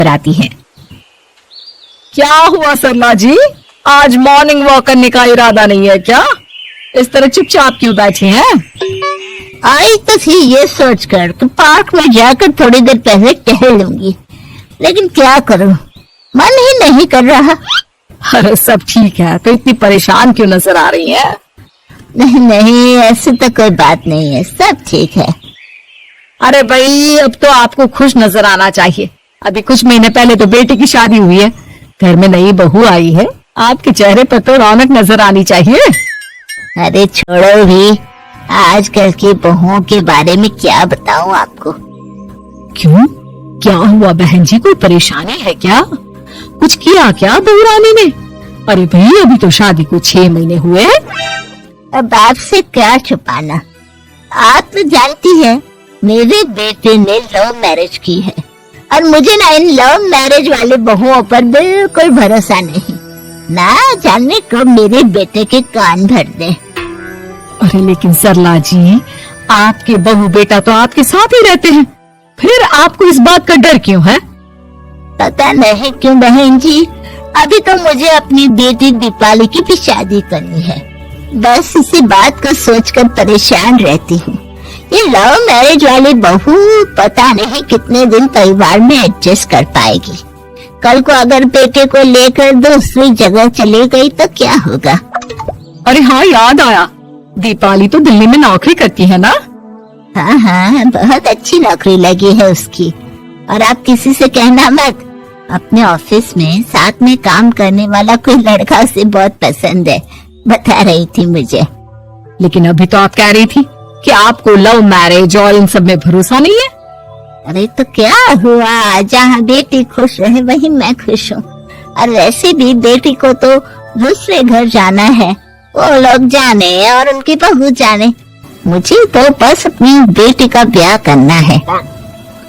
पर आती है। क्या हुआ सरला जी, आज मॉर्निंग वॉक करने का इरादा नहीं है क्या? इस तरह चुपचाप क्यों बैठी हैं? आई तो थी ये सोचकर कि पार्क में जाकर थोड़ी देर पहले टहल लूंगी, लेकिन क्या करूं, मन ही नहीं कर रहा। अरे सब ठीक है, तो इतनी परेशान क्यों नजर आ रही है? नहीं नहीं, ऐसी तो कोई बात नहीं है, सब ठीक है। अरे भाई, अब तो आपको खुश नजर आना चाहिए। अभी कुछ महीने पहले तो बेटी की शादी हुई है, घर में नई बहू आई है, आपके चेहरे पर तो रौनक नजर आनी चाहिए। अरे छोड़ो भी, आजकल की बहुओं के बारे में क्या बताऊं आपको। क्यों, क्या हुआ बहन जी, कोई परेशानी है क्या? कुछ किया क्या बहू रानी ने? अरे भाई, अभी तो शादी को 6 महीने हुए। अब आपसे क्या छुपाना, आप तो जानती हैं मेरे बेटे ने लव मैरिज की है, और मुझे ना इन लव मैरिज वाले बहुओं पर बिल्कुल भरोसा नहीं। ना जाने कब मेरे बेटे के कान भर दे। अरे लेकिन सरला जी, आपके बहू बेटा तो आपके साथ ही रहते हैं, फिर आपको इस बात का डर क्यों है? पता नहीं क्यों बहन जी, अभी तो मुझे अपनी बेटी दीपाली की भी शादी करनी है। बस इसी बात को सोचकर परेशान रहती हूँ। ये लव मैरिज वाली बहू पता नहीं कितने दिन परिवार में एडजस्ट कर पाएगी। कल को अगर बेटे को लेकर दूसरी जगह चली गई तो क्या होगा? अरे हाँ, याद आया, दीपाली तो दिल्ली में नौकरी करती है ना? हाँ हाँ, बहुत अच्छी नौकरी लगी है उसकी। और आप किसी से कहना मत, अपने ऑफिस में साथ में काम करने वाला कोई लड़का उसे बहुत पसंद है, बता रही थी मुझे। लेकिन अभी तो आप कह रही थी कि आपको लव मैरिज और इन सब में भरोसा नहीं है। अरे तो क्या हुआ, जहाँ बेटी खुश रहे वहीं मैं खुश हूँ। और वैसे भी बेटी को तो दूसरे घर जाना है, वो लोग जाने और उनकी बहू जाने, मुझे तो बस अपनी बेटी का ब्याह करना है।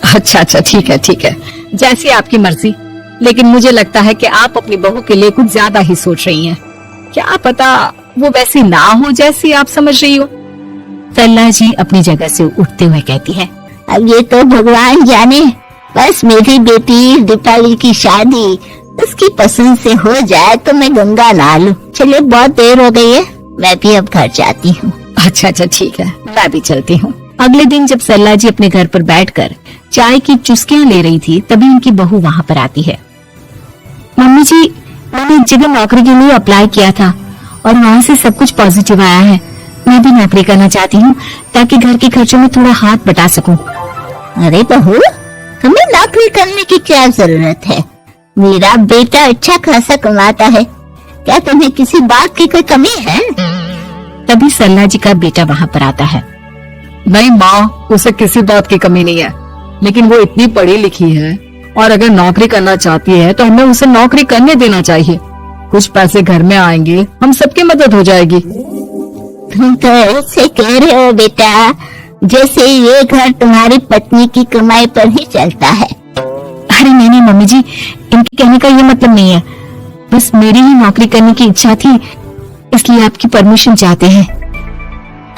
अच्छा अच्छा, ठीक है ठीक है, जैसी आपकी मर्जी। लेकिन मुझे लगता है कि आप अपनी बहू के लिए कुछ ज्यादा ही सोच रही हैं। क्या पता वो वैसी ना हो जैसी आप समझ रही हो। सरला जी अपनी जगह से उठते हुए कहती है, अब ये तो भगवान जाने, बस मेरी बेटी दीपाली की शादी उसकी पसंद से हो जाए तो मैं गंगा नहा लूं। चलिए बहुत देर हो गई है, मैं भी अब घर जाती हूँ। अच्छा अच्छा ठीक है, मैं भी चलती हूँ। अगले दिन जब सरला जी अपने घर पर बैठकर चाय की चुस्कियां ले रही थी, तभी उनकी बहू वहाँ पर आती है। मम्मी जी, मैंने एक जगह नौकरी के लिए अप्लाई किया था और वहाँ से सब कुछ पॉजिटिव आया है। मैं भी नौकरी करना चाहती हूँ ताकि घर के खर्चों में थोड़ा हाथ बटा सकूं। अरे बहू, तुम्हें नौकरी करने की क्या जरूरत है? मेरा बेटा अच्छा खासा कमाता है, क्या तुम्हें किसी बात की कोई कमी है? तभी सरला जी का बेटा वहाँ पर आता है। नहीं माँ, उसे किसी बात की कमी नहीं है, लेकिन वो इतनी पढ़ी लिखी है और अगर नौकरी करना चाहती है तो हमें उसे नौकरी करने देना चाहिए। कुछ पैसे घर में आएंगे, हम सबकी मदद हो जाएगी। तुम तो ऐसे कह रहे हो बेटा जैसे ये घर तुम्हारी पत्नी की कमाई पर ही चलता है। अरे नहीं मम्मी जी, इनके कहने का ये मतलब नहीं है, बस मेरी ही नौकरी करने की इच्छा थी, इसलिए आपकी परमिशन चाहते हैं।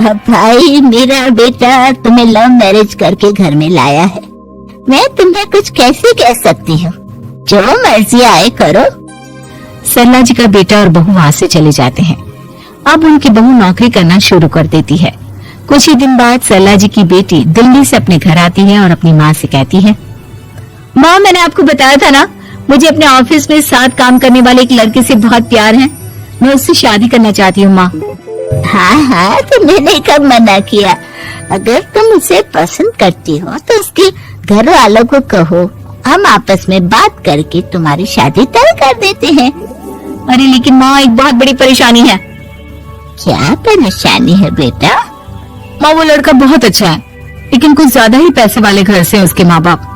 अब भाई, मेरा बेटा तुम्हें लव मैरिज करके घर में लाया है, मैं तुम्हें कुछ कैसे कह सकती हूँ? जो मर्जी आए करो। सरला जी का बेटा और बहू वहाँ से चले जाते हैं। अब उनकी बहू नौकरी करना शुरू कर देती है। कुछ ही दिन बाद सरला जी की बेटी दिल्ली से अपने घर आती है और अपनी माँ से कहती है, माँ, मैंने आपको बताया था ना, मुझे अपने ऑफिस में साथ काम करने वाले एक लड़के से बहुत प्यार है, मैं उससे शादी करना चाहती हूँ माँ। हाँ हाँ, तो मैंने कब मना किया? अगर तुम उसे पसंद करती हो तो उसके घर वालों को कहो, हम आपस में बात करके तुम्हारी शादी तय कर देते हैं। अरे लेकिन माँ, एक बहुत बड़ी परेशानी है। क्या परेशानी है बेटा? माँ, वो लड़का बहुत अच्छा है, लेकिन कुछ ज्यादा ही पैसे वाले घर से हैं उसके माँ बाप।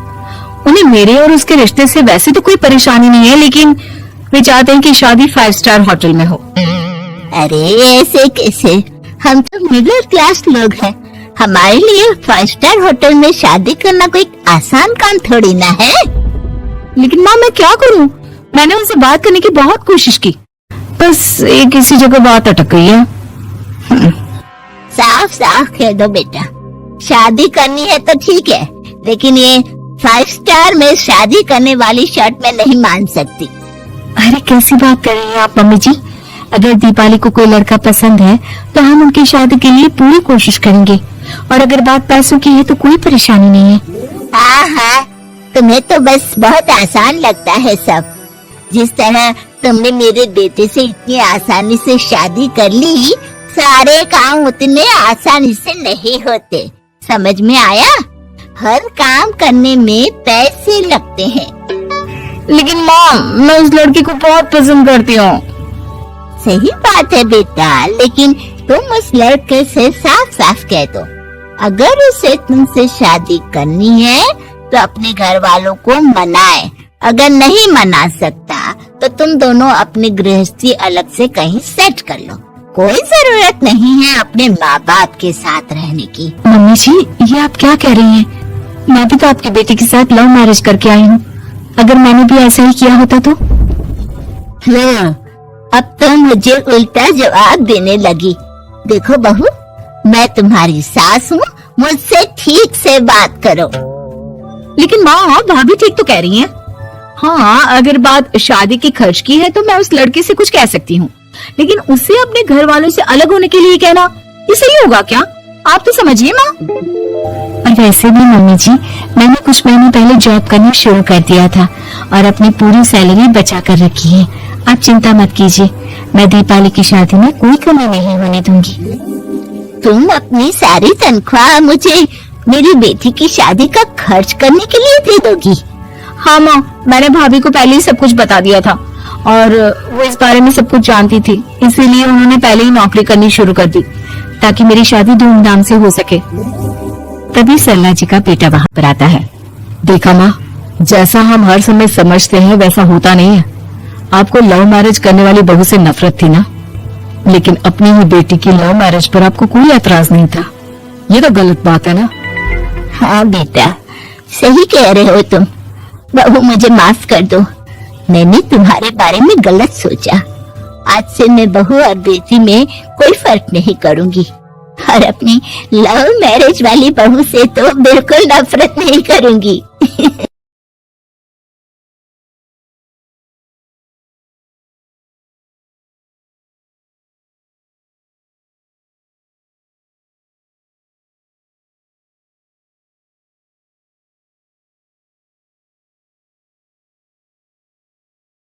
उन्हें मेरे और उसके रिश्ते से वैसे तो कोई परेशानी नहीं है, लेकिन वे चाहते हैं कि शादी 5 स्टार होटल में हो। अरे ऐसे कैसे, हम तो मिडिल क्लास लोग हैं, हमारे लिए 5 स्टार होटल में शादी करना कोई आसान काम थोड़ी ना है। लेकिन माँ, मैं क्या करूँ? मैंने उनसे बात करने की बहुत कोशिश की, बस एक किसी जगह बात अटक गई है। साफ साफ कह दो बेटा, शादी करनी है तो ठीक है, लेकिन ये 5 स्टार में शादी करने वाली शर्त मैं नहीं मान सकती। अरे कैसी बात कर रही हैं आप मम्मी जी? अगर दीपाली को कोई लड़का पसंद है तो हम उनकी शादी के लिए पूरी कोशिश करेंगे, और अगर बात पैसों की है तो कोई परेशानी नहीं है। हाँ, तुम्हें तो बस बहुत आसान लगता है सब। जिस तरह तुमने मेरे बेटे से इतनी आसानी से शादी कर ली, सारे काम उतने आसानी से नहीं होते। समझ में आया? हर काम करने में पैसे लगते हैं। लेकिन माँ, मैं उस लड़की को बहुत पसंद करती हूँ। सही बात है बेटा, लेकिन तुम उस लड़के से साफ साफ कह दो, अगर उसे तुमसे शादी करनी है तो अपने घर वालों को मनाए। अगर नहीं मना सकता तो तुम दोनों अपनी गृहस्थी अलग से कहीं सेट कर लो। कोई जरूरत नहीं है अपने माँ बाप के साथ रहने की। मम्मी जी, ये आप क्या कह रही हैं? मैं भी तो आपके बेटे के साथ लव मैरिज करके आई हूँ। अगर मैंने भी ऐसा ही किया होता तो? हाँ, अब तो मुझे उल्टा जवाब देने लगी। देखो बहू, मैं तुम्हारी सास हूँ, मुझसे ठीक से बात करो। लेकिन माँ, भाभी ठीक तो कह रही हैं। हाँ, अगर बात शादी के खर्च की है तो मैं उस लड़के से कुछ कह सकती हूँ, लेकिन उसे अपने घर वालों से अलग होने के लिए कहना, ये सही होगा क्या? आप तो समझिए माँ। और वैसे भी मम्मी जी, मैंने कुछ महीने पहले जॉब करना शुरू कर दिया था और अपनी पूरी सैलरी बचा कर रखी है। आप चिंता मत कीजिए, मैं दीपाली की शादी में कोई कमी नहीं होने दूंगी। तुम अपनी सारी तनख्वाह मुझे मेरी बेटी की शादी का खर्च करने के लिए दे दोगी? हाँ माँ, मैंने भाभी को पहले ही सब कुछ बता दिया था और वो इस बारे में सब कुछ जानती थी, इसीलिए उन्होंने पहले ही नौकरी करनी शुरू कर दी ताकि मेरी शादी धूमधाम से हो सके। तभी सरला जी का बेटा वहाँ पर आता है। देखा माँ, जैसा हम हर समय समझते हैं वैसा होता नहीं है। आपको लव मैरिज करने वाली बहू से नफरत थी ना, लेकिन अपनी ही बेटी की लव मैरिज पर आपको कोई एतराज नहीं था। ये तो गलत बात है ना। हाँ बेटा, सही कह रहे हो तुम। बहू, मुझे माफ कर दो, मैंने तुम्हारे बारे में गलत सोचा। आज से मैं बहू और बेटी में कोई फर्क नहीं करूंगी, और अपनी लव मैरिज वाली बहू से तो बिल्कुल नफरत नहीं करूंगी।